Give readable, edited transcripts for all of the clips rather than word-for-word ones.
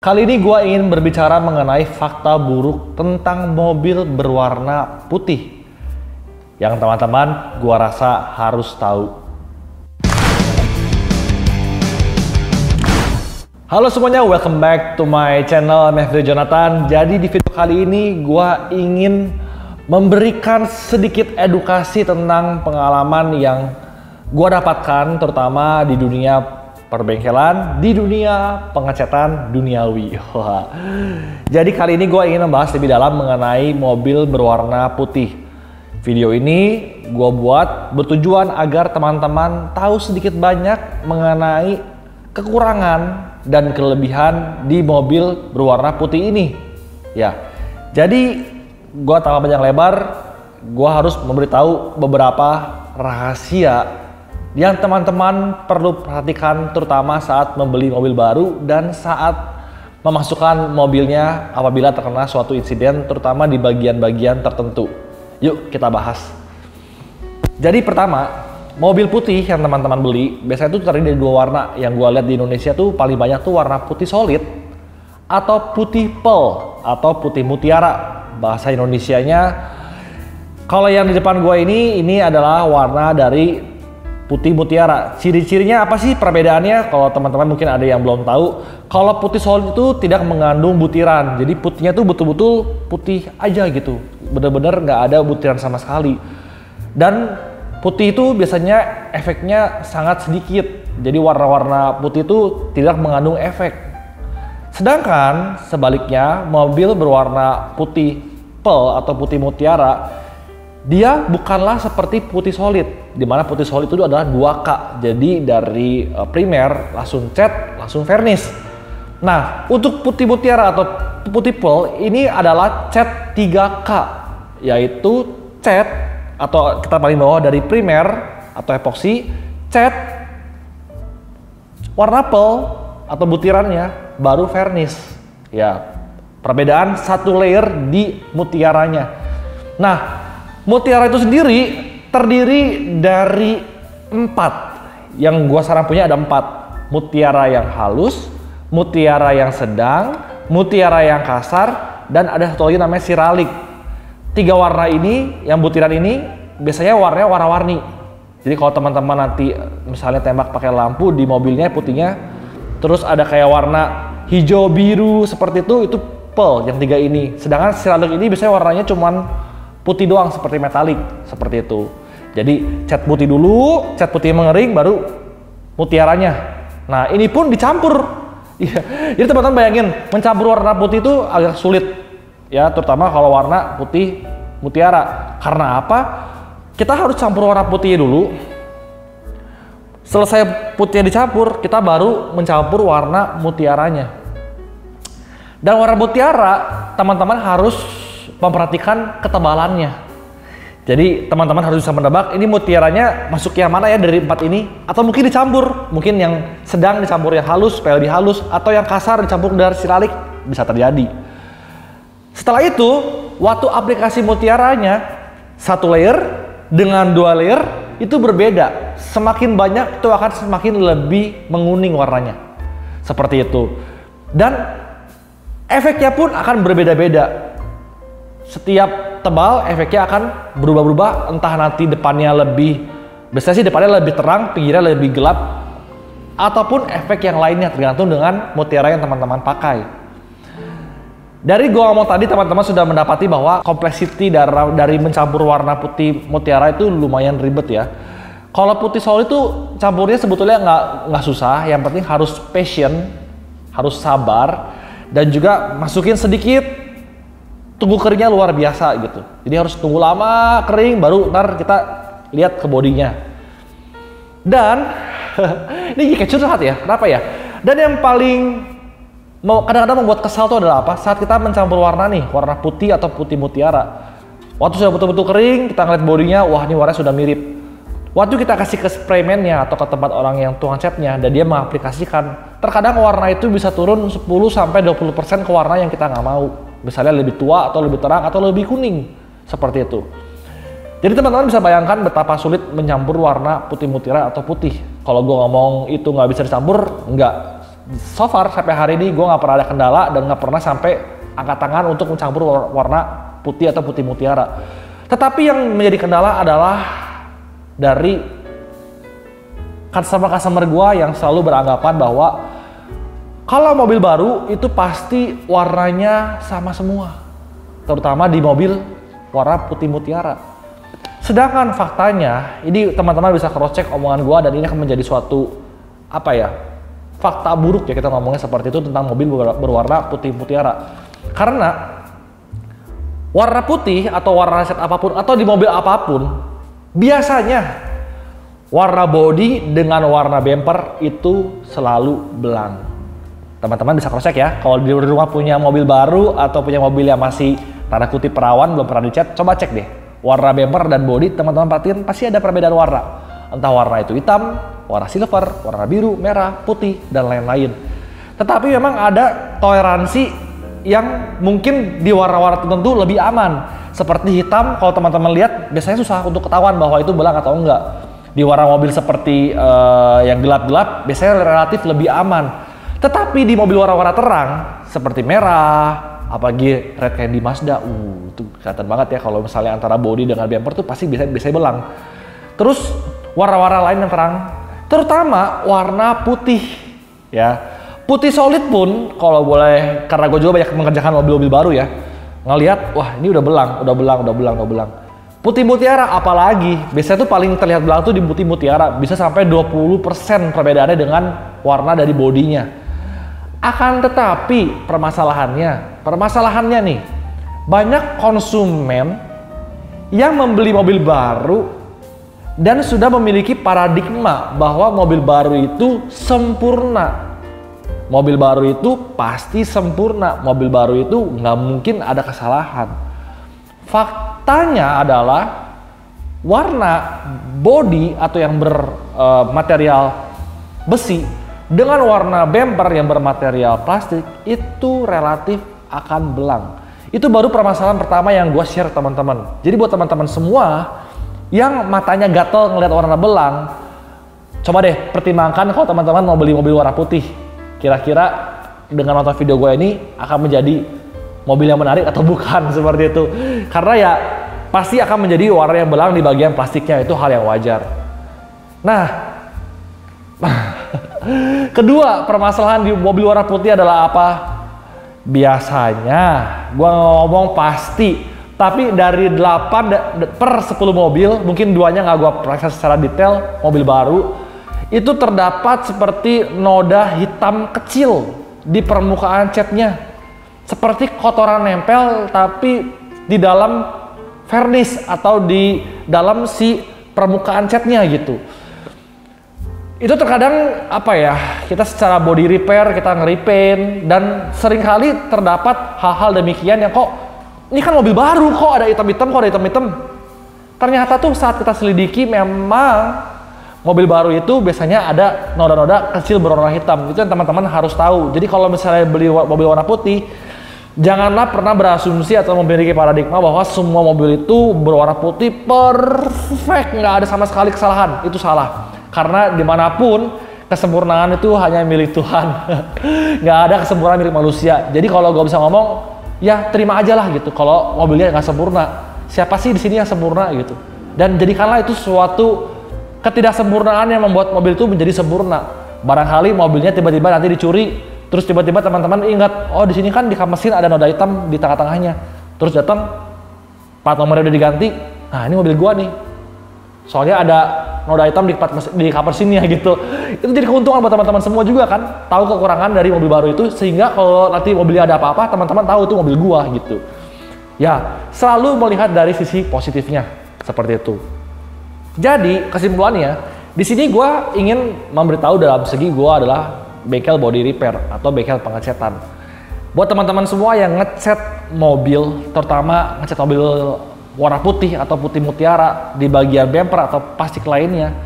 Kali ini gue ingin berbicara mengenai fakta buruk tentang mobil berwarna putih yang teman-teman gue rasa harus tahu. Halo semuanya, welcome back to my channel Mevri Jonathan. Jadi di video kali ini gue ingin memberikan sedikit edukasi tentang pengalaman yang gue dapatkan terutama di dunia perbengkelan, di dunia pengecetan duniawi. Jadi kali ini gue ingin membahas lebih dalam mengenai mobil berwarna putih. Video ini gue buat bertujuan agar teman-teman tahu sedikit banyak mengenai kekurangan dan kelebihan di mobil berwarna putih ini. Ya, jadi gue tanpa panjang lebar, gue harus memberitahu beberapa rahasia yang teman-teman perlu perhatikan terutama saat membeli mobil baru dan saat memasukkan mobilnya apabila terkena suatu insiden terutama di bagian-bagian tertentu. Yuk kita bahas. Jadi pertama, mobil putih yang teman-teman beli biasanya itu terdiri dari dua warna. Yang gua lihat di Indonesia tuh paling banyak tuh warna putih solid atau putih pearl atau putih mutiara bahasa Indonesianya. Kalau yang di depan gua ini adalah warna dari putih mutiara. Ciri-cirinya apa sih perbedaannya? Kalau teman-teman mungkin ada yang belum tahu, kalau putih solid itu tidak mengandung butiran. Jadi putihnya tuh betul-betul putih aja gitu. Bener-bener nggak ada butiran sama sekali. Dan putih itu biasanya efeknya sangat sedikit. Jadi warna-warna putih itu tidak mengandung efek. Sedangkan sebaliknya mobil berwarna putih pearl atau putih mutiara dia bukanlah seperti putih solid, dimana putih solid itu adalah 2K. Jadi dari primer langsung cat, langsung vernish. Nah, untuk putih mutiara atau putih pearl ini adalah cat 3K, yaitu cat atau kita paling bawah dari primer atau epoxy, cat warna pearl atau butirannya baru vernish. Ya, perbedaan satu layer di mutiaranya. Nah, mutiara itu sendiri terdiri dari 4. Yang gua saran punya ada 4. Mutiara yang halus, mutiara yang sedang, mutiara yang kasar, dan ada satu lagi namanya siralik. 3 warna ini, yang butiran ini biasanya warnanya warna-warni. Jadi kalau teman-teman nanti misalnya tembak pakai lampu di mobilnya putihnya, terus ada kayak warna hijau biru seperti itu pearl yang 3 ini. Sedangkan siralik ini biasanya warnanya cuman putih doang seperti metalik, seperti itu. Jadi cat putih dulu, cat putih mengering, baru mutiaranya. Nah ini pun dicampur. Jadi teman-teman bayangin, mencampur warna putih itu agak sulit. Ya terutama kalau warna putih mutiara. Karena apa? Kita harus campur warna putihnya dulu. Selesai putihnya dicampur, kita baru mencampur warna mutiaranya. Dan warna mutiara, teman-teman harus memperhatikan ketebalannya. Jadi teman-teman harus bisa menebak ini mutiaranya masuk yang mana ya dari 4 ini, atau mungkin dicampur, mungkin yang sedang dicampur yang halus supaya lebih halus, atau yang kasar dicampur dari siralik, bisa terjadi. Setelah itu waktu aplikasi mutiaranya 1 layer dengan 2 layer itu berbeda, semakin banyak itu akan semakin lebih menguning warnanya seperti itu, dan efeknya pun akan berbeda-beda. Setiap tebal efeknya akan berubah-ubah, entah nanti depannya lebih, biasanya sih depannya lebih terang, pinggirnya lebih gelap, ataupun efek yang lainnya tergantung dengan mutiara yang teman-teman pakai. Dari gua ngomong tadi teman-teman sudah mendapati bahwa kompleksiti dari mencampur warna putih mutiara itu lumayan ribet ya. Kalau putih solid itu campurnya sebetulnya nggak susah, yang penting harus patient, harus sabar, dan juga masukin sedikit, tunggu keringnya luar biasa gitu. Jadi harus tunggu lama kering baru ntar kita lihat ke bodinya. Dan ini kayak curhat ya, kenapa ya? Dan yang paling kadang-kadang membuat kesal itu adalah apa? Saat kita mencampur warna nih, warna putih atau putih mutiara. Waktu sudah betul-betul kering, kita ngeliat bodinya, wah ini warnanya sudah mirip. Waktu kita kasih ke sprayman-nya atau ke tempat orang yang tukang catnya dan dia mengaplikasikan, terkadang warna itu bisa turun 10-20% ke warna yang kita nggak mau. Misalnya lebih tua atau lebih terang atau lebih kuning, seperti itu. Jadi teman-teman bisa bayangkan betapa sulit mencampur warna putih mutiara atau putih. Kalau gue ngomong itu nggak bisa dicampur, nggak. so far sampai hari ini gue nggak pernah ada kendala dan nggak pernah sampai angkat tangan untuk mencampur warna putih atau putih mutiara. Tetapi yang menjadi kendala adalah dari customer gue yang selalu beranggapan bahwa kalau mobil baru itu pasti warnanya sama semua, terutama di mobil warna putih mutiara. Sedangkan faktanya, ini teman-teman bisa cross check omongan gue dan ini akan menjadi suatu fakta buruk ya kita ngomongnya seperti itu tentang mobil berwarna putih mutiara. Karena warna putih atau warna set apapun atau di mobil apapun, biasanya warna bodi dengan warna bumper itu selalu belang. Teman-teman bisa cross check ya, kalau di rumah punya mobil baru atau punya mobil yang masih tanda kutip perawan, belum pernah dicat, coba cek deh. Warna bumper dan bodi teman-teman perhatiin pasti ada perbedaan warna. Entah warna itu hitam, warna silver, warna biru, merah, putih, dan lain-lain. Tetapi memang ada toleransi yang mungkin di warna-warna tertentu lebih aman. Seperti hitam, kalau teman-teman lihat biasanya susah untuk ketahuan bahwa itu belang atau enggak. Di warna mobil seperti yang gelap-gelap biasanya relatif lebih aman. Tetapi di mobil warna-warna terang seperti merah, apalagi red kayak di Mazda, itu kelihatan banget ya kalau misalnya antara bodi dengan bumper tuh pasti biasanya belang. Terus warna-warna lain yang terang, terutama warna putih ya. Putih solid pun kalau boleh, karena gue juga banyak mengerjakan mobil-mobil baru ya, ngelihat wah ini udah belang. Putih mutiara apalagi, biasanya tuh paling terlihat belang tuh di putih mutiara, bisa sampai 20% perbedaannya dengan warna dari bodinya. Akan tetapi permasalahannya nih, banyak konsumen yang membeli mobil baru dan sudah memiliki paradigma bahwa mobil baru itu sempurna. Mobil baru itu pasti sempurna, mobil baru itu nggak mungkin ada kesalahan. Faktanya adalah warna bodi atau yang bermaterial besi dengan warna bumper yang bermaterial plastik itu relatif akan belang. Itu baru permasalahan pertama yang gue share teman-teman. Jadi buat teman-teman semua yang matanya gatel ngeliat warna belang, coba deh pertimbangkan kalau teman-teman mau beli mobil warna putih. Kira-kira dengan nonton video gue ini akan menjadi mobil yang menarik atau bukan seperti itu. Karena ya pasti akan menjadi warna yang belang di bagian plastiknya, itu hal yang wajar. Nah, kedua permasalahan di mobil warna putih adalah apa? Biasanya gue ngomong pasti, tapi dari 8 per 10 mobil, mungkin duanya nggak gue periksa secara detail, mobil baru itu terdapat seperti noda hitam kecil di permukaan catnya, seperti kotoran nempel tapi di dalam vernis atau di dalam si permukaan catnya gitu. Itu terkadang kita secara body repair kita nge-repaint dan seringkali terdapat hal-hal demikian yang kok ini kan mobil baru kok ada hitam-hitam. Ternyata tuh saat kita selidiki memang mobil baru itu biasanya ada noda-noda kecil berwarna hitam. Itu yang teman-teman harus tahu. Jadi kalau misalnya beli mobil warna putih, janganlah pernah berasumsi atau memiliki paradigma bahwa semua mobil itu berwarna putih perfect, nggak ada sama sekali kesalahan. Itu salah. Karena dimanapun kesempurnaan itu hanya milik Tuhan. Nggak ada kesempurnaan milik manusia. Jadi kalau gue bisa ngomong, ya terima aja lah gitu. Kalau mobilnya nggak sempurna, siapa sih di sini yang sempurna gitu? Dan jadikanlah itu suatu ketidaksempurnaan yang membuat mobil itu menjadi sempurna. Barangkali mobilnya tiba-tiba nanti dicuri, terus tiba-tiba teman-teman ingat, oh di sini kan di kap mesin ada noda hitam di tengah-tengahnya. Terus datang, plat nomornya udah diganti. Nah ini mobil gua nih. Soalnya ada noda hitam di kap mesinnya gitu. Itu jadi keuntungan buat teman-teman semua juga kan. Tahu kekurangan dari mobil baru itu sehingga kalau nanti mobilnya ada apa-apa, teman-teman tahu itu mobil gua gitu. Ya, selalu melihat dari sisi positifnya seperti itu. Jadi kesimpulannya, di sini gue ingin memberitahu dalam segi gue adalah bengkel body repair atau bengkel pengecetan. Buat teman-teman semua yang ngecat mobil, terutama ngecat mobil warna putih atau putih mutiara di bagian bumper atau plastik lainnya,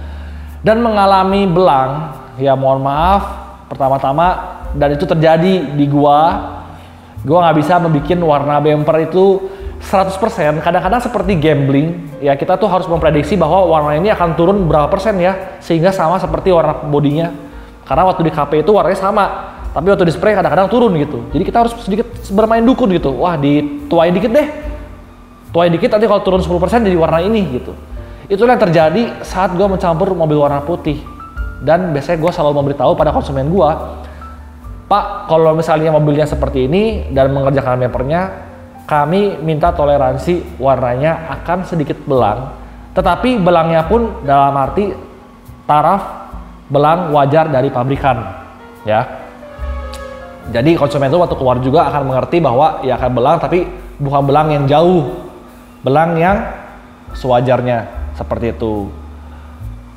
dan mengalami belang, ya mohon maaf pertama-tama, dan itu terjadi di gue nggak bisa membuat warna bumper itu 100%, kadang-kadang seperti gambling, ya kita tuh harus memprediksi bahwa warna ini akan turun berapa persen ya, sehingga sama seperti warna bodinya. Karena waktu di KP itu warnanya sama, tapi waktu di spray kadang-kadang turun gitu. Jadi kita harus sedikit bermain dukun gitu. Wah, dituain dikit deh. Tuain dikit, nanti kalau turun 10% jadi warna ini gitu. Itulah yang terjadi saat gue mencampur mobil warna putih. Dan biasanya gue selalu memberitahu pada konsumen gue, Pak, kalau misalnya mobilnya seperti ini dan mengerjakan bempernya, kami minta toleransi warnanya akan sedikit belang. Tetapi belangnya pun dalam arti taraf belang wajar dari pabrikan, ya. Jadi konsumen itu waktu keluar juga akan mengerti bahwa ya akan belang, tapi bukan belang yang jauh, belang yang sewajarnya seperti itu.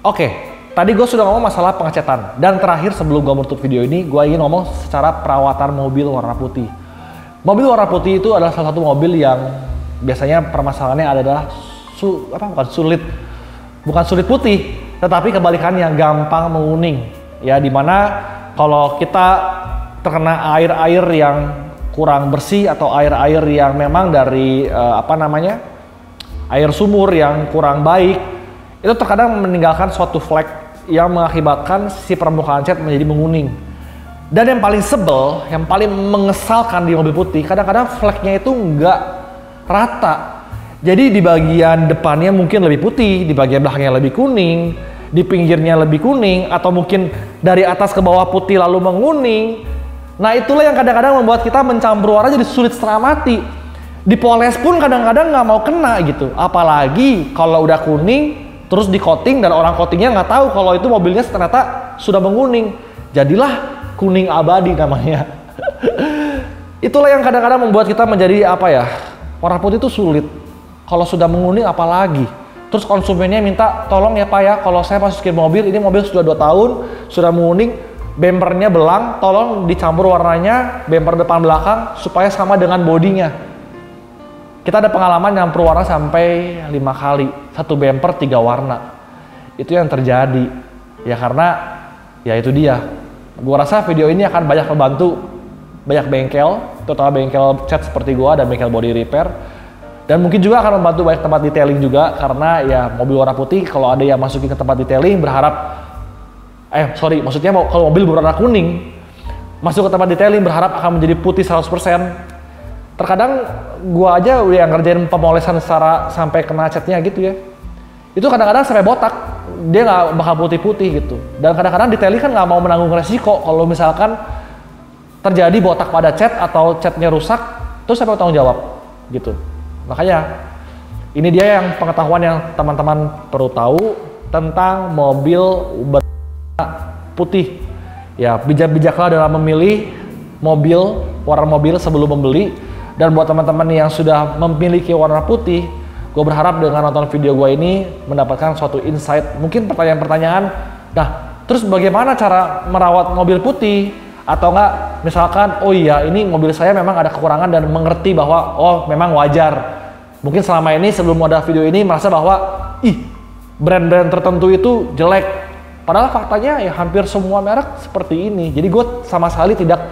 Oke, tadi gue sudah ngomong masalah pengecetan, dan terakhir sebelum gue menutup video ini, gue ingin ngomong secara perawatan mobil warna putih. Mobil warna putih itu adalah salah satu mobil yang biasanya permasalahannya adalah bukan sulit putih, tetapi kebalikannya gampang menguning. Ya, dimana kalau kita terkena air-air yang kurang bersih atau air-air yang memang dari air sumur yang kurang baik, itu terkadang meninggalkan suatu flek yang mengakibatkan si permukaan cat menjadi menguning. Dan yang paling sebel, yang paling mengesalkan di mobil putih, kadang-kadang fleknya itu nggak rata. Jadi di bagian depannya mungkin lebih putih, di bagian belakangnya lebih kuning, di pinggirnya lebih kuning, atau mungkin dari atas ke bawah putih lalu menguning. Nah, itulah yang kadang-kadang membuat kita mencampur warna jadi sulit setengah mati. Dipoles pun kadang-kadang nggak mau kena gitu. Apalagi kalau udah kuning, terus di coating dan orang coatingnya nggak tahu kalau itu mobilnya ternyata sudah menguning. Jadilah kuning abadi namanya. Itulah yang kadang-kadang membuat kita menjadi warna putih itu sulit. Kalau sudah menguning apalagi. Terus konsumennya minta, tolong ya Pak ya, kalau saya masukin mobil, ini mobil sudah 2 tahun, sudah menguning, bempernya belang, tolong dicampur warnanya, bemper depan belakang, supaya sama dengan bodinya. Kita ada pengalaman nyampur warna sampai 5 kali, 1 bemper 3 warna. Itu yang terjadi. Ya karena, ya itu dia. Gua rasa video ini akan banyak membantu banyak bengkel, terutama bengkel cat seperti gua dan bengkel body repair. Dan mungkin juga akan membantu banyak tempat detailing juga, karena ya mobil warna putih kalau ada yang masukin ke tempat detailing maksudnya kalau mobil berwarna kuning masuk ke tempat detailing berharap akan menjadi putih 100%. Terkadang gua aja udah yang ngerjain pemolesan secara sampai kena catnya gitu ya, itu kadang-kadang sampai botak, dia nggak bakal putih-putih gitu. Dan kadang-kadang detailing kan nggak mau menanggung resiko kalau misalkan terjadi botak pada cat atau catnya rusak, terus siapa tanggung jawab gitu. Makanya ini dia yang pengetahuan yang teman-teman perlu tahu tentang mobil berwarna putih. Ya, bijak-bijaklah dalam memilih warna mobil sebelum membeli. Dan buat teman-teman yang sudah memiliki warna putih, gue berharap dengan nonton video gue ini mendapatkan suatu insight, mungkin pertanyaan-pertanyaan. Nah, terus bagaimana cara merawat mobil putih? Atau enggak, misalkan, oh iya ini mobil saya memang ada kekurangan, dan mengerti bahwa oh memang wajar. Mungkin selama ini sebelum ada video ini merasa bahwa brand-brand tertentu itu jelek. Padahal faktanya ya hampir semua merek seperti ini. Jadi gue sama sekali tidak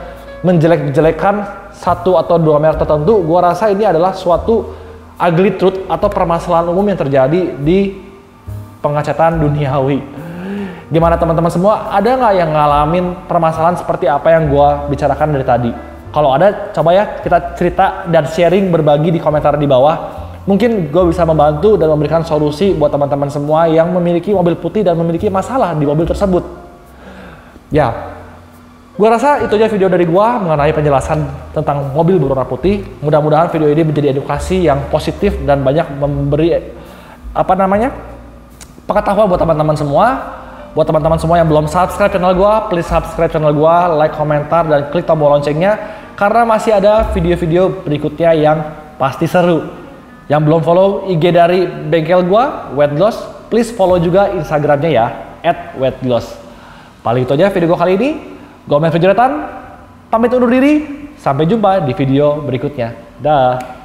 menjelek-jelekan satu atau 2 merek tertentu. Gue rasa ini adalah suatu ugly truth atau permasalahan umum yang terjadi di pengecatan duniawi. Gimana teman-teman semua, ada nggak yang ngalamin permasalahan seperti apa yang gue bicarakan dari tadi? Kalau ada, coba ya kita cerita dan sharing, berbagi di komentar di bawah. Mungkin gue bisa membantu dan memberikan solusi buat teman-teman semua yang memiliki mobil putih dan memiliki masalah di mobil tersebut. Ya, gue rasa itu aja video dari gue mengenai penjelasan tentang mobil berwarna putih. Mudah-mudahan video ini menjadi edukasi yang positif dan banyak memberi pengetahuan buat teman-teman semua. Buat teman-teman semua yang belum subscribe channel gue, please subscribe channel gue, like, komentar, dan klik tombol loncengnya, karena masih ada video-video berikutnya yang pasti seru. Yang belum follow IG dari bengkel gue, Wetgloss, please follow juga Instagramnya ya, @wetgloss. Paling itu aja video gue kali ini. Gue Mevri Jonathan, pamit undur diri, sampai jumpa di video berikutnya. Dah.